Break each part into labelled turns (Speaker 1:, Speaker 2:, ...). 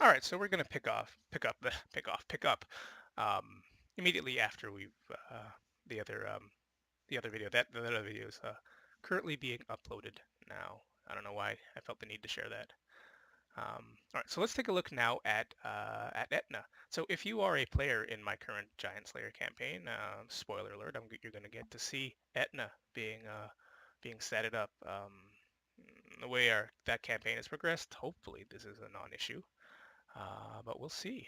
Speaker 1: All right, so we're going to pick up um, immediately after we've the other the other video that the other video is currently being uploaded now. I don't know why I felt the need to share that. All right, so let's take a look now at Etna. So if you are a player in my current Giant Slayer campaign, spoiler alert, you're going to get to see Etna being statted up. The way that campaign has progressed, hopefully this is a non-issue, but we'll see.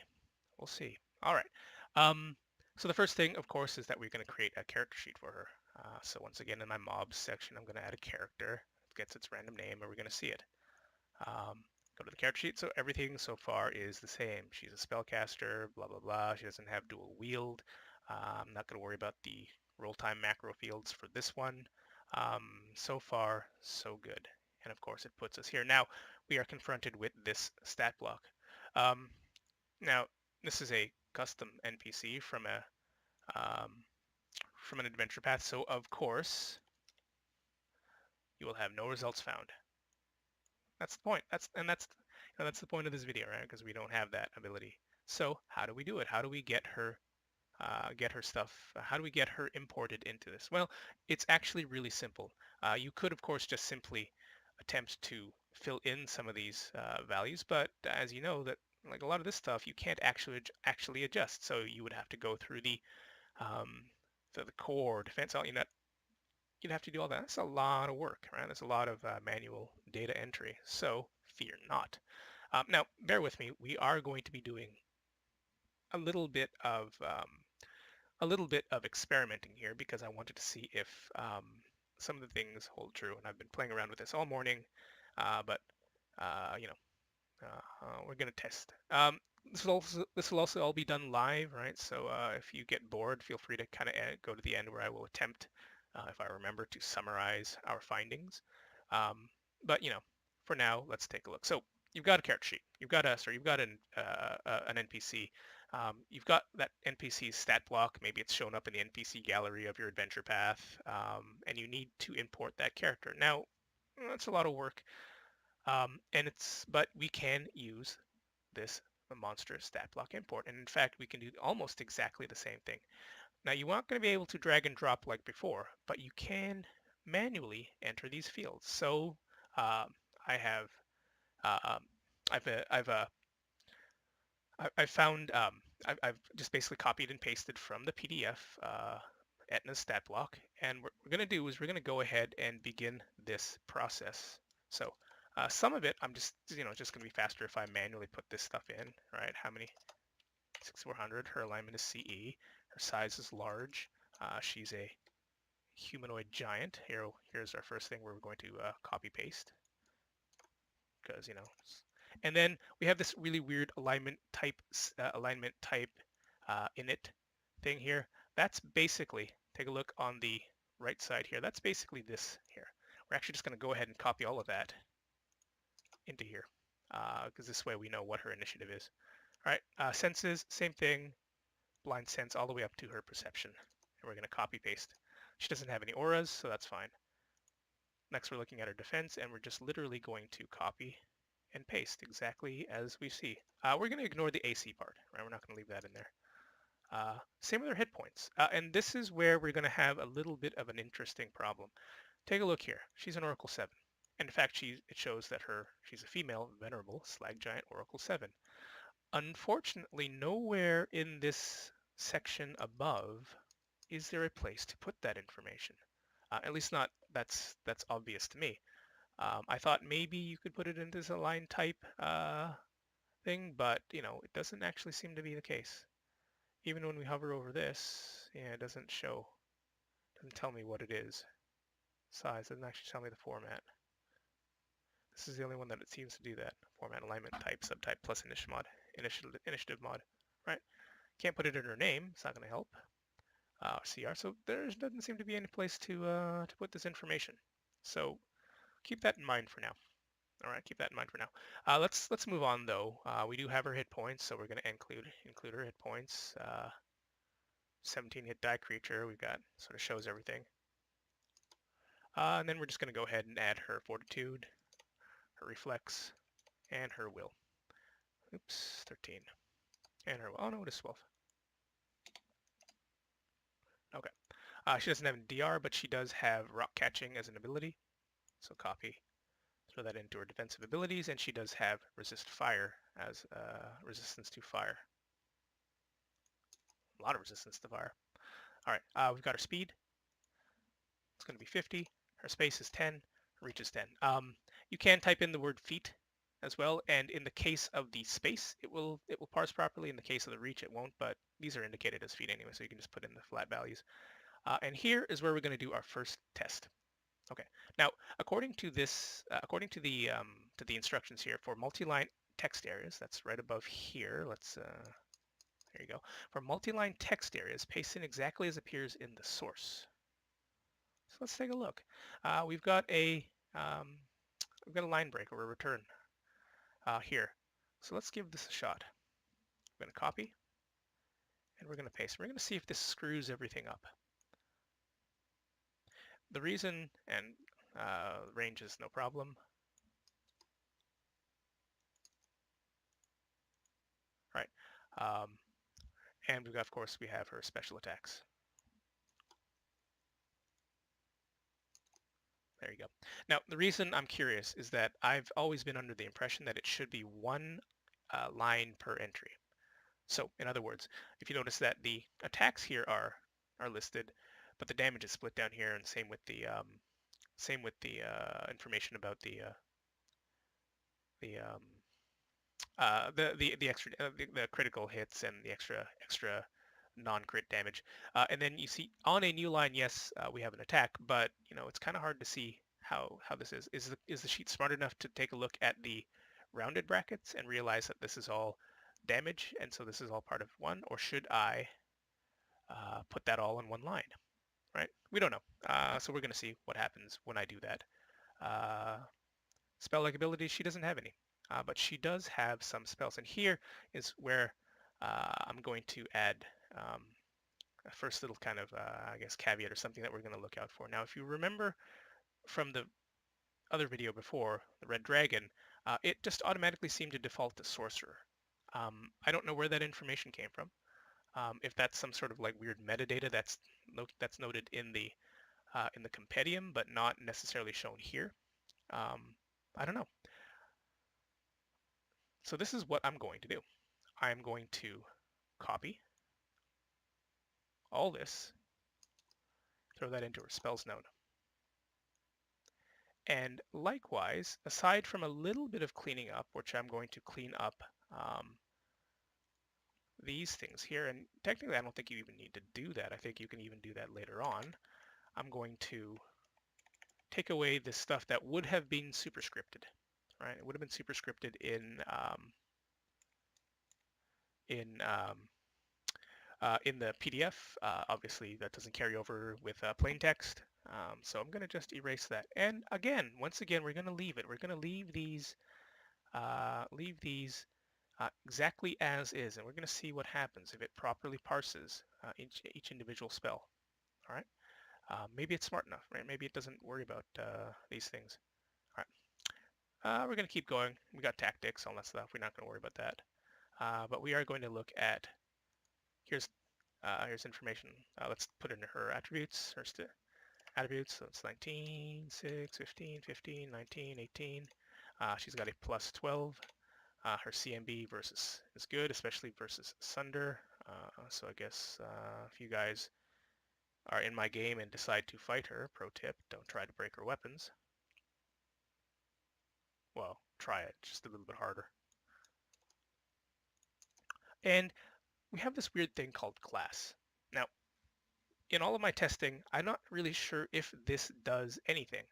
Speaker 1: We'll see. All right. Um, so the first thing, of course, is that we're going to create a character sheet for her. So once again, in my mobs section, I'm going to add a character. It gets its random name, and we're going to see it. Go to the character sheet. So everything so far is the same. She's a spellcaster, blah, blah, blah. She doesn't have dual wield. I'm not going to worry about the roll time macro fields for this one. So far, so good. And of course, it puts us here. Now, we are confronted with this stat block. Um, now, this is a custom NPC from an adventure path, so of course you will have no results found. That's the point. That's the point of this video, right? Because we don't have that ability. So how do we do it? How do we get her stuff? How do we get her imported into this? Well, it's actually really simple. You could, of course, just simply attempt to fill in some of these values, but as you know, that like a lot of this stuff you can't actually adjust. So you would have to go through um, the core defense. You'd have to do all that. That's a lot of work, right? That's a lot of manual data entry. So fear not. Now, bear with me. We are going to be doing a little bit of experimenting here because I wanted to see if some of the things hold true. And I've been playing around with this all morning, but you know, we're gonna test. This will also all be done live, right? So if you get bored, feel free to kind of go to the end where I will attempt, if I remember, to summarize our findings. Um, but for now, let's take a look. So you've got a character sheet. You've got an NPC. You've got that NPC's stat block. Maybe it's shown up in the NPC gallery of your adventure path, and you need to import that character. Now, that's a lot of work. But we can use this monster stat block import. And in fact, we can do almost exactly the same thing. Now, you aren't going to be able to drag and drop like before, but you can manually enter these fields. So I have, uh, um, I've found, I've just basically copied and pasted from the PDF Etna's stat block. And what we're going to do is we're going to go ahead and begin this process. So some of it, I'm just, just going to be faster if I manually put this stuff in, right? How many? 6400. Her alignment is CE. Her size is large. She's a humanoid giant. Here's our first thing where we're going to copy paste because, and then we have this really weird alignment type init thing here. That's basically, take a look on the right side here. That's basically this here. We're actually just going to go ahead and copy all of that into here because this way we know what her initiative is. All right, senses, same thing, blind sense all the way up to her perception. And we're going to copy paste. She doesn't have any auras, so that's fine. Next, we're looking at her defense, and we're just literally going to copy and paste exactly as we see. We're going to ignore the AC part, right? We're not going to leave that in there. Same with her hit points. And this is where we're going to have a little bit of an interesting problem. Take a look here. She's an Oracle 7. And in fact, it shows that she's a female, venerable, slag giant Oracle 7. Unfortunately, nowhere in this section above is there a place to put that information. At least not that's obvious to me. I thought maybe you could put it into this align type thing, but it doesn't actually seem to be the case. Even when we hover over this, yeah, it doesn't tell me what it is. Size doesn't actually tell me the format. This is the only one that it seems to do that. Format, alignment, type, subtype, plus initiative mod, right? Can't put it in her name. It's not going to help. CR. So there doesn't seem to be any place to put this information. So keep that in mind for now. All right, keep that in mind for now. Let's move on though. We do have her hit points, so we're going to include her hit points. 17 hit die creature. We've got sort of shows everything. And then we're just going to go ahead and add her fortitude, her reflex, and her will. oops, 13. And her, oh no, it is 12. Okay. She doesn't have DR, but she does have rock catching as an ability. So copy, throw that into her defensive abilities, and she does have resist fire as resistance to fire. A lot of resistance to fire. All right, we've got her speed. It's going to be 50. Her space is 10. Her reach is 10. You can type in the word feet as well, and in the case of the space, it will parse properly. In the case of the reach, it won't, but these are indicated as feet anyway, so you can just put in the flat values. And here is where we're going to do our first test. Okay. Now, according to this, according to the instructions here for multi-line text areas, that's right above here. Let's there you go. For multi-line text areas, paste in exactly as appears in the source. So let's take a look. We've got a line break or a return here. So let's give this a shot. We're going to copy and we're going to paste. We're going to see if this screws everything up. The reason, and range is no problem. Right. And we've got, of course, we have her special attacks. There you go. Now, the reason I'm curious is that I've always been under the impression that it should be one line per entry. So, in other words, if you notice that the attacks here are listed, but the damage is split down here, and same with the information about the extra the critical hits and the extra non-crit damage. And then you see on a new line, yes, we have an attack, but you know it's kind of hard to see how this is. Is the sheet smart enough to take a look at the rounded brackets and realize that this is all damage, and so this is all part of one, or should I put that all in one line? Right? We don't know. So we're going to see what happens when I do that. Spell-like abilities, she doesn't have any. But she does have some spells. And here is where I'm going to add a first little kind of, I guess, caveat or something that we're going to look out for. Now, if you remember from the other video before, the Red Dragon, it just automatically seemed to default to Sorcerer. I don't know where that information came from. If that's some sort of like weird metadata that's noted in the compendium, but not necessarily shown here. I don't know. So this is what I'm going to do. I'm going to copy all this, throw that into our spells node. And likewise, aside from a little bit of cleaning up, which I'm going to clean up these things here, and technically I don't think you even need to do that. I think you can even do that later on. I'm going to take away this stuff that would have been superscripted, right? It would have been superscripted in the PDF. Obviously, that doesn't carry over with plain text. So I'm going to just erase that. And again, once again, we're going to leave it. We're going to leave these exactly as is, and we're going to see what happens if it properly parses each individual spell. All right. Maybe it's smart enough, right? Maybe it doesn't worry about these things. All right. We're going to keep going. We got tactics, all that stuff. We're not going to worry about that. But we are going to look at, here's information. Let's put in her attributes, attributes. So it's 19, 6, 15, 15, 19, 18. She's got a plus 12. Her CMB versus is good, especially versus Sunder. So I guess if you guys are in my game and decide to fight her, pro tip, don't try to break her weapons. Well, try it, just a little bit harder. And we have this weird thing called class. Now, in all of my testing, I'm not really sure if this does anything.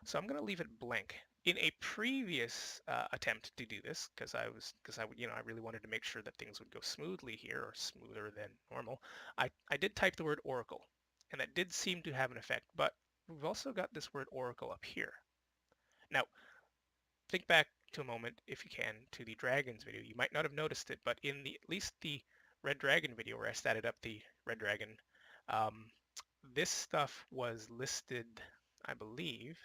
Speaker 1: So I'm going to leave it blank. In a previous attempt to do this, because I really wanted to make sure that things would go smoothly here, or smoother than normal, I did type the word Oracle, and that did seem to have an effect. But we've also got this word Oracle up here. Now, think back to a moment, if you can, to the Dragons video. You might not have noticed it, but in at least the Red Dragon video where I statted up the Red Dragon, this stuff was listed, I believe,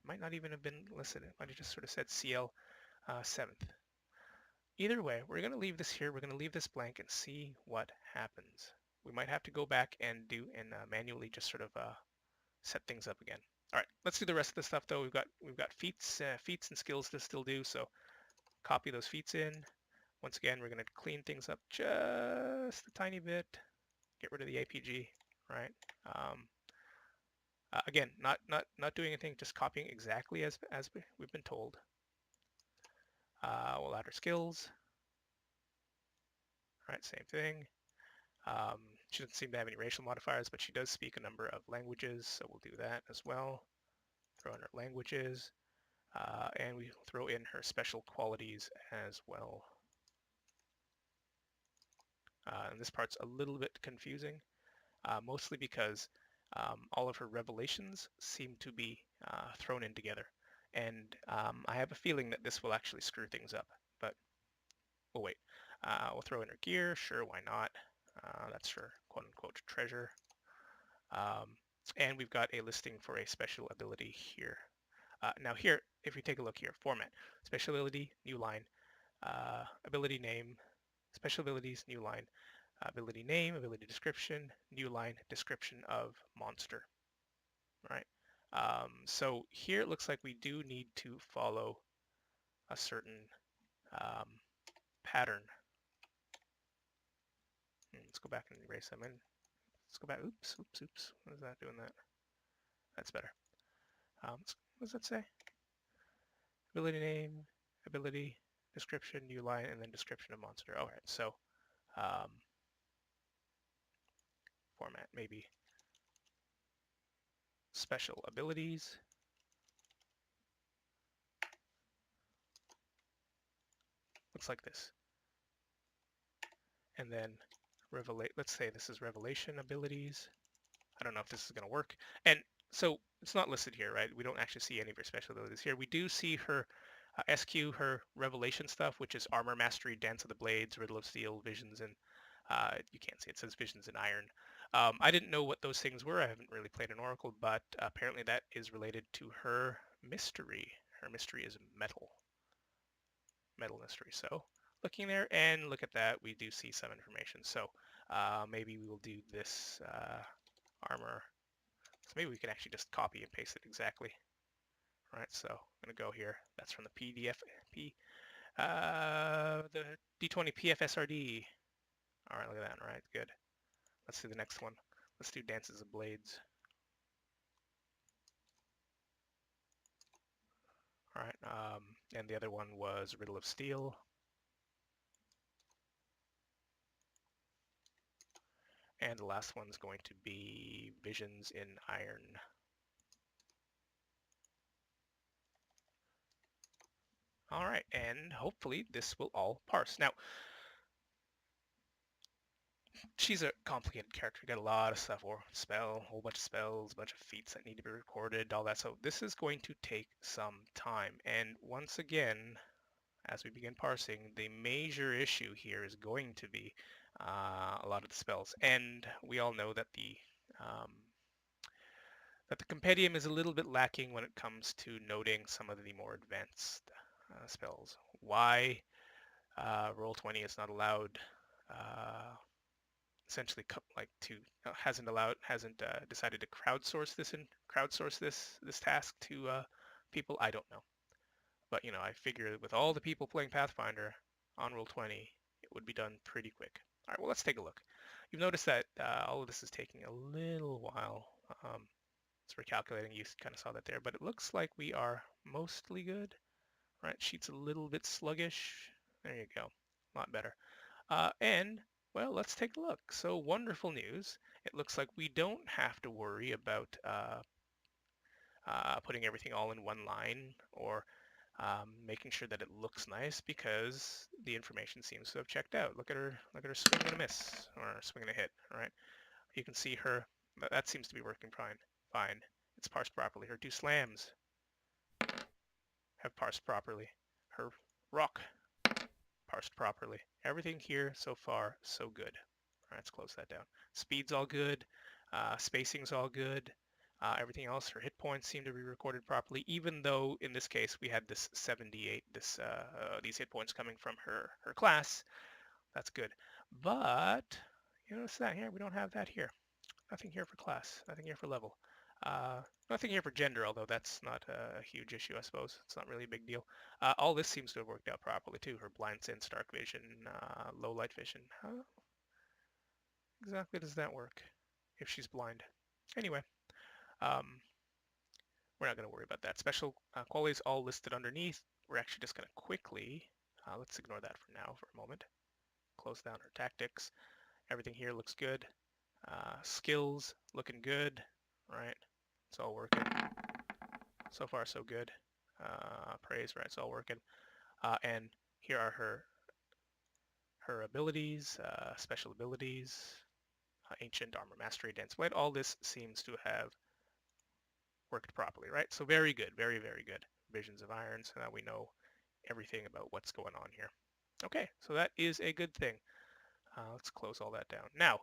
Speaker 1: might not even have been listed. It might have just sort of said CL 7th. either way, we're going to leave this here. We're going to leave this blank and see what happens. We might have to go back and manually just sort of set things up again. All right, let's do the rest of the stuff though. We've got feats and skills to still do. So copy those feats in. Once again, we're going to clean things up just a tiny bit. Get rid of the APG, right? Again, not doing anything, just copying exactly as we've been told. We'll add our skills. All right, same thing. She doesn't seem to have any racial modifiers, but she does speak a number of languages, so we'll do that as well. Throw in her languages, and we throw in her special qualities as well. And this part's a little bit confusing, mostly because all of her revelations seem to be thrown in together. And I have a feeling that this will actually screw things up, but we'll wait. We'll throw in her gear, sure, why not? That's her quote-unquote treasure. And we've got a listing for a special ability here. Now here, if we take a look here, format, special ability, new line, ability name, special abilities, new line, ability name, ability description, new line, description of monster, right? So here it looks like we do need to follow a certain pattern. Let's go back and erase them in. Let's go back. Oops. What is that doing that? That's better. What does that say? Ability name, ability description, new line, and then description of monster. All right, so format maybe special abilities. Looks like this. And then let's say this is revelation abilities. I don't know if this is going to work. And so it's not listed here, right? We don't actually see any of her special abilities here. We do see her SQ, her revelation stuff, which is armor mastery, dance of the blades, riddle of steel, visions, and you can't see it says visions in iron. I didn't know what those things were. I haven't really played an oracle, but apparently that is related to her mystery. Her mystery is metal mystery. So looking there, and look at that, we do see some information. So maybe we will do this armor. So maybe we can actually just copy and paste it exactly. All right, so I'm gonna go here. That's from the PDF, the D20 PFSRD. All right, look at that. All right, good. Let's do the next one. Let's do Dances of Blades. All right, and the other one was Riddle of Steel. And the last one's going to be Visions in Iron. All right, and hopefully this will all parse. Now, she's a complicated character. Got a lot of stuff, or a whole bunch of spells, a bunch of feats that need to be recorded, all that. So this is going to take some time. And once again, as we begin parsing, the major issue here is going to be a lot of the spells. And we all know that the compendium is a little bit lacking when it comes to noting some of the more advanced spells. Why Roll20 is not allowed essentially hasn't decided to crowdsource this task to people, I don't know. But I figure with all the people playing Pathfinder on Roll20, it would be done pretty quick. All right, well, let's take a look. You've noticed that all of this is taking a little while. So we're calculating, you kind of saw that there, but it looks like we are mostly good. All right, sheet's a little bit sluggish. There you go, a lot better. And well, let's take a look. So wonderful news. It looks like we don't have to worry about putting everything all in one line or making sure that it looks nice, because the information seems to have checked out. Look at her swing and a miss, or swing and a hit. All right, you can see her. That seems to be working fine. It's parsed properly. Her two slams have parsed properly. Her rock parsed properly. Everything here so far so good. All right, let's close that down. Speed's all good. Spacing's all good. Everything else, her hit points seem to be recorded properly, even though in this case we had this 78, these hit points coming from her class. That's good. But you notice that here, we don't have that here. Nothing here for class, nothing here for level. Nothing here for gender, although that's not a huge issue, I suppose. It's not really a big deal. All this seems to have worked out properly too. Her blind sense, dark vision, low light vision. How exactly does that work if she's blind? Anyway, um, we're not going to worry about that. Special qualities all listed underneath. We're actually just going to quickly, let's ignore that for now for a moment. Close down her tactics. Everything here looks good. Skills looking good, right? It's all working. So far, so good. Praise, right? It's all working. And here are her abilities, special abilities, ancient armor mastery, dense blade. All this seems to have worked properly, right? So very good, very, very good. Visions of iron, so now we know everything about what's going on here. Okay, so that is a good thing. Let's close all that down. Now,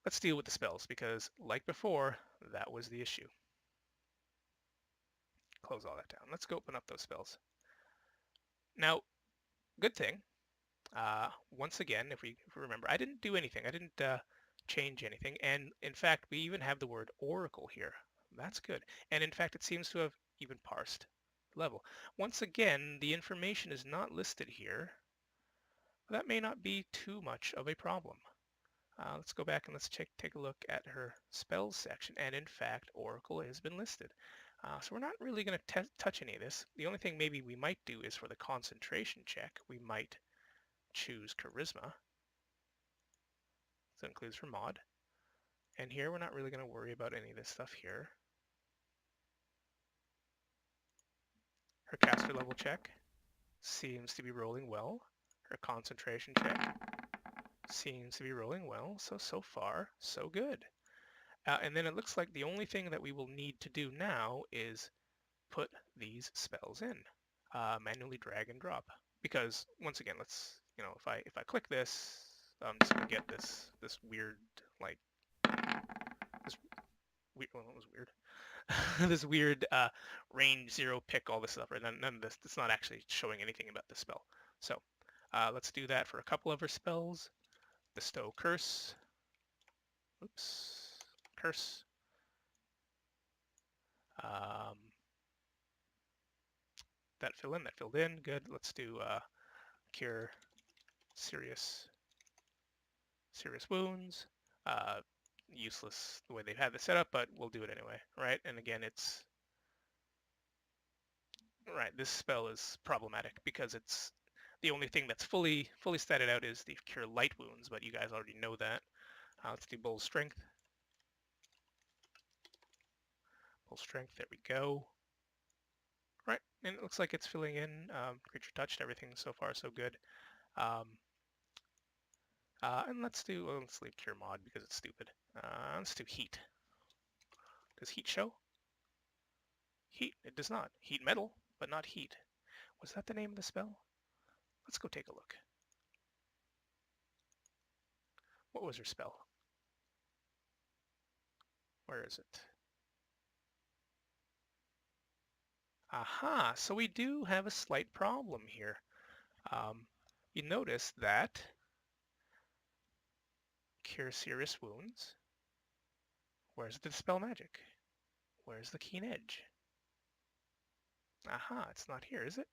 Speaker 1: let's deal with the spells, because like before, that was the issue. Close all that down. Let's go open up those spells. Now, good thing, once again, if we remember, I didn't do anything. I didn't change anything. And in fact, we even have the word oracle here. That's good. And in fact, it seems to have even parsed level. Once again, the information is not listed here. That may not be too much of a problem. Let's go back and let's take a look at her spells section. And in fact, oracle has been listed. So we're not really going to touch any of this. The only thing maybe we might do is for the concentration check, we might choose charisma. So it includes her mod. And here we're not really going to worry about any of this stuff here. Her caster level check seems to be rolling well. Her concentration check seems to be rolling well. So far, so good. And then it looks like the only thing that we will need to do now is put these spells in. Manually drag and drop. Because once again, let's, if I click this, I'm just gonna get this weird, like, well, that was weird. This weird range 0 pick all this stuff, right? None of this, it's not actually showing anything about the spell. So let's do that for a couple of our spells. Bestow curse. Oops. Curse. That filled in. Good. Let's do cure serious wounds. Useless the way they've had this set up, but we'll do it anyway, right? And again, it's right. This spell is problematic because it's the only thing that's fully statted out is the cure light wounds, but you guys already know that. Let's do bull strength. Bull strength. There we go. Right, and it looks like it's filling in. Creature touched. Everything so far so good. And let's leave cure mod because it's stupid. Let's do heat. Does heat show? Heat, it does not. Heat metal, but not heat. Was that the name of the spell? Let's go take a look. What was her spell? Where is it? Aha, so we do have a slight problem here. You notice that cure serious wounds. Where's the dispel magic? Where's the keen edge? Aha, it's not here, is it?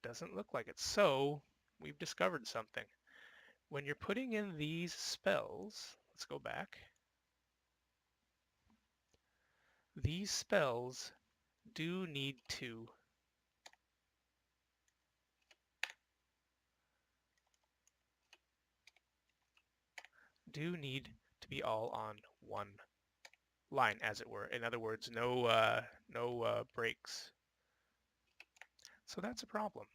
Speaker 1: Doesn't look like it. So we've discovered something. When you're putting in these spells, let's go back. These spells do need to be all on one line, as it were. In other words, no breaks. So that's a problem.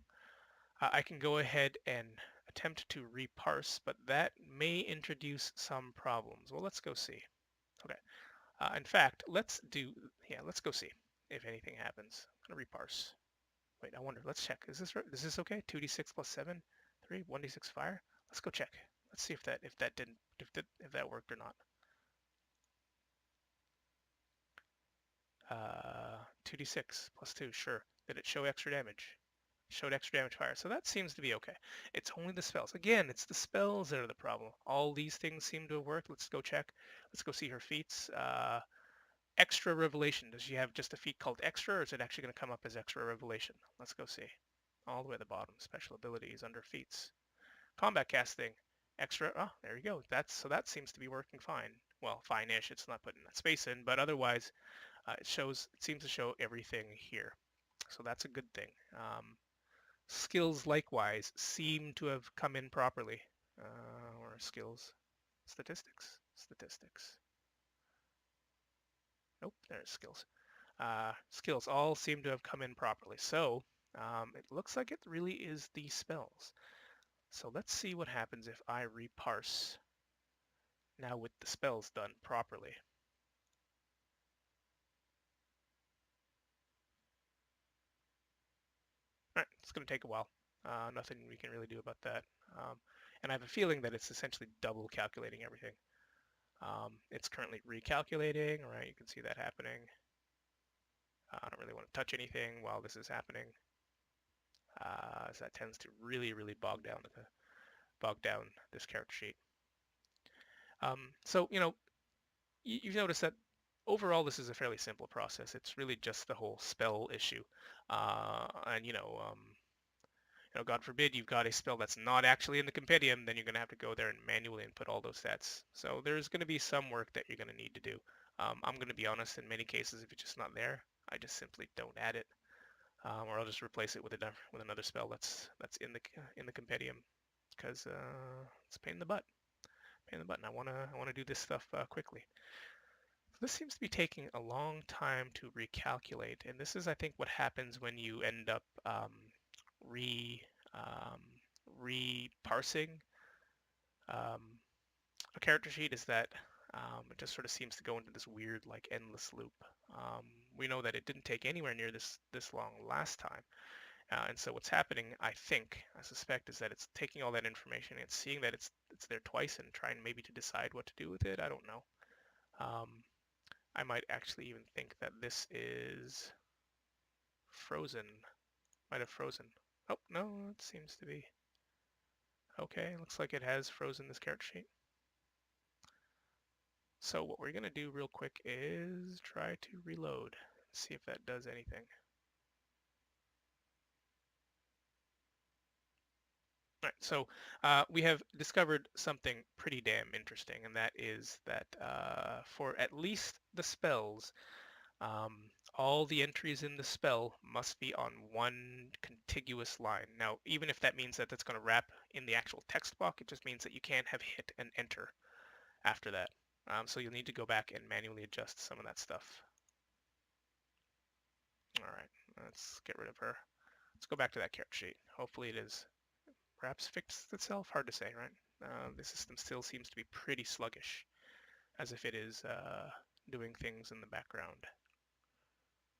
Speaker 1: I can go ahead and attempt to reparse, but that may introduce some problems. Well, let's go see. Okay. In fact, let's go see if anything happens. I'm gonna reparse. Wait, I wonder. Let's check. Is this okay? 2d6 plus 7, 3, 1d6 fire. Let's go check. Let's see if that worked or not. 2d6 plus 2, sure. Did it show extra damage? Showed extra damage fire, so that seems to be okay. It's only the spells. Again, it's the spells that are the problem. All these things seem to have worked. Let's go check. Let's go see her feats. Extra revelation. Does she have just a feat called extra, or is it actually going to come up as extra revelation? Let's go see. All the way at the bottom. Special abilities under feats. Combat casting. Extra. Oh, there you go. So that seems to be working fine. Well, fine-ish. It's not putting that space in, but otherwise, it seems to show everything here. So that's a good thing. Skills likewise seem to have come in properly. Or skills. Statistics. Nope, there's skills. Skills all seem to have come in properly. So it looks like it really is the spells. So let's see what happens if I reparse now with the spells done properly. All right, it's going to take a while. Nothing we can really do about that. And I have a feeling that it's essentially double calculating everything. It's currently recalculating, right? You can see that happening. I don't really want to touch anything while this is happening. As that tends to really bog down this character sheet. So, you've noticed that overall this is a fairly simple process. It's really just the whole spell issue. And, God forbid you've got a spell that's not actually in the compendium, then you're going to have to go there and manually input all those stats. So there's going to be some work that you're going to need to do. I'm going to be honest, in many cases, if it's just not there, I just simply don't add it. Or I'll just replace it with another spell that's in the compendium, because it's a pain in the butt. And I wanna do this stuff quickly. So this seems to be taking a long time to recalculate, and this is, I think, what happens when you end up re-parsing a character sheet, is that it just sort of seems to go into this weird, like, endless loop. We know that it didn't take anywhere near this long last time. And so what's happening, I suspect, is that it's taking all that information and seeing that it's there twice and trying maybe to decide what to do with it. I don't know. I might actually even think that this is frozen. Might have frozen. Oh, no, it seems to be. Okay, looks like it has frozen this character sheet. So what we're going to do real quick is try to reload, see if that does anything. All right, so we have discovered something pretty damn interesting, and that is that for at least the spells, all the entries in the spell must be on one contiguous line. Now, even if that means that that's going to wrap in the actual text block, it just means that you can't have hit and enter after that. So you'll need to go back and manually adjust some of that stuff. All right, let's get rid of her. Let's go back to that character sheet. Hopefully it is perhaps fixed itself. Hard to say, right? The system still seems to be pretty sluggish, as if it is doing things in the background.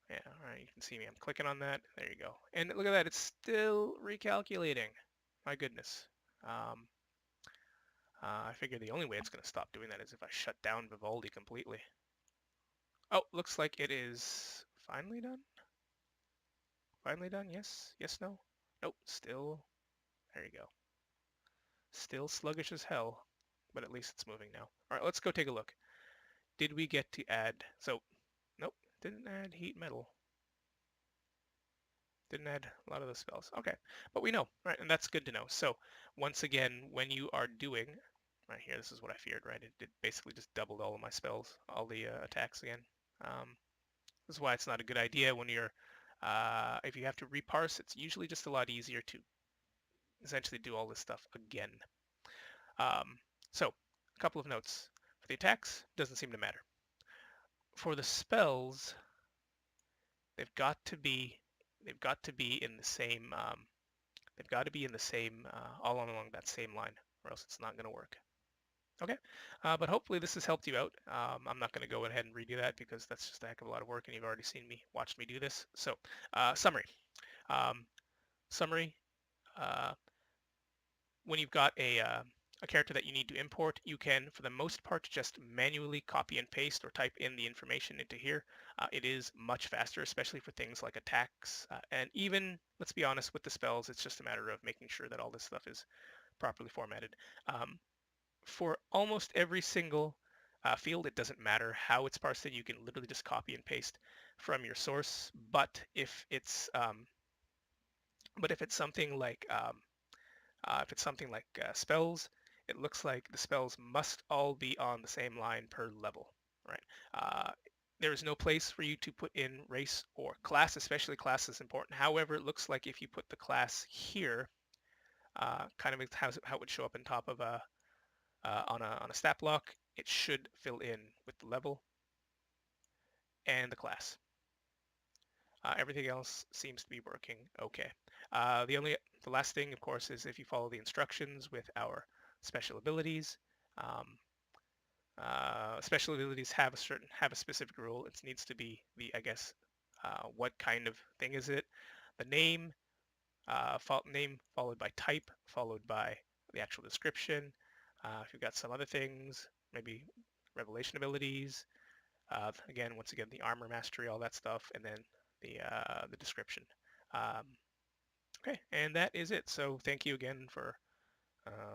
Speaker 1: Yeah, all right, you can see me. I'm clicking on that. There you go. And look at that. It's still recalculating. My goodness. I figure the only way it's going to stop doing that is if I shut down Vivaldi completely. Oh, looks like it is finally done. Finally done? Yes? Yes, no? Nope, still. There you go. Still sluggish as hell, but at least it's moving now. All right, let's go take a look. Did we get to add... So, nope, didn't add heat metal. Didn't add a lot of those spells. Okay, but we know, right? And that's good to know. So, once again, when you are doing... Right here, this is what I feared, right? It basically just doubled all of my spells, all the attacks again. This is why it's not a good idea when you're... if you have to reparse, it's usually just a lot easier to essentially do all this stuff again. So, a couple of notes. For the attacks, doesn't seem to matter. For the spells, they've got to be in the same all along that same line, or else it's not going to work. Okay, but hopefully this has helped you out. I'm not going to go ahead and redo that because that's just a heck of a lot of work, and you've already watched me do this. So, summary. Summary. When you've got a a character that you need to import, you can, for the most part, just manually copy and paste or type in the information into here. It is much faster, especially for things like attacks. And even, let's be honest, with the spells, it's just a matter of making sure that all this stuff is properly formatted. For almost every single field, it doesn't matter how it's parsed in. You can literally just copy and paste from your source. But if it's something like spells, it looks like the spells must all be on the same line per level, right? Uh, there is no place for you to put in race or class, especially class is important. However, it looks like if you put the class here, kind of how it would show up on top of on a stat block, it should fill in with the level and the class. Everything else seems to be working okay. The last thing, of course, is if you follow the instructions with our special abilities. Um, Special abilities have a specific rule. It needs to be what kind of thing is it? The name, name followed by type, followed by the actual description. If you've got some other things, maybe revelation abilities. Once again, the armor mastery, all that stuff, and then the description. Um, okay, and that is it. So thank you again for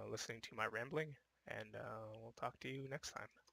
Speaker 1: listening to my rambling, and we'll talk to you next time.